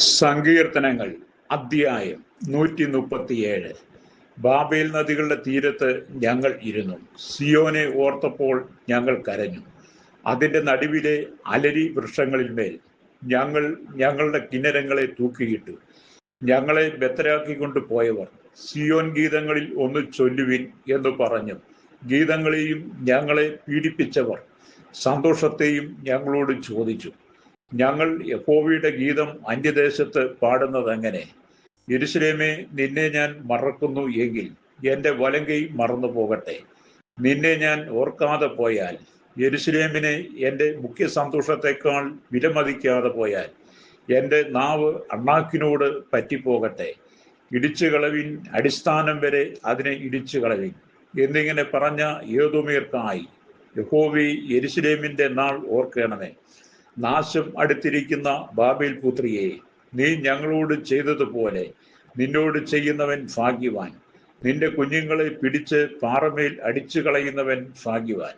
സങ്കീർത്തനങ്ങൾ അധ്യായം 137. ബാബേൽ നദികളുടെ തീരത്ത് ഞങ്ങൾ ഇരുന്നു, സിയോനെ ഓർത്തപ്പോൾ ഞങ്ങൾ കരഞ്ഞു. അതിൻ്റെ നടുവിലെ അലരി വൃക്ഷങ്ങളിന്മേൽ ഞങ്ങൾ ഞങ്ങളുടെ കിന്നരങ്ങളെ തൂക്കിയിട്ടു. ഞങ്ങളെ ബദ്ധരാക്കിക്കൊണ്ട് പോയവർ സിയോൻ ഗീതങ്ങളിൽ ഒന്ന് ചൊല്ലുവിൻ എന്ന് പറഞ്ഞു. ഗീതങ്ങളെയും ഞങ്ങളെ പീഡിപ്പിച്ചവർ സന്തോഷത്തെയും ഞങ്ങളോട് ചോദിച്ചു. ഞങ്ങൾ യഹോവയുടെ ഗീതം അന്യദേശത്ത് പാടുന്നത് എങ്ങനെ? യെരൂശലേമേ, നിന്നെ ഞാൻ മറക്കുന്നു എങ്കിൽ എൻ്റെ വലങ്കൈ മറന്നു പോകട്ടെ. നിന്നെ ഞാൻ ഓർക്കാതെ പോയാൽ, യെരൂശലേമിനെ എൻ്റെ മുഖ്യ സന്തോഷത്തെക്കാൾ വിലമതിക്കാതെ പോയാൽ, എൻ്റെ നാവ് അണ്ണാക്കിനോട് പറ്റിപ്പോകട്ടെ. ഇടിച്ചു കളവിൻ, അടിസ്ഥാനം വരെ അതിനെ ഇടിച്ചു കളവിൻ എന്നിങ്ങനെ പറഞ്ഞ ഏദോമ്യർക്കായി യഹോവേ, യെരൂശലേമിൻ്റെ നാൾ ഓർക്കണമേ. നാശം അടുത്തിരിക്കുന്ന ബാബേൽ പുത്രിയെ, നീ ഞങ്ങളോട് ചെയ്തതുപോലെ നിന്നോട് ചെയ്യുന്നവൻ ഭാഗ്യവാൻ. നിന്റെ കുഞ്ഞുങ്ങളെ പിടിച്ച് പാറമേൽ അടിച്ചു കളയുന്നവൻ ഭാഗ്യവാൻ.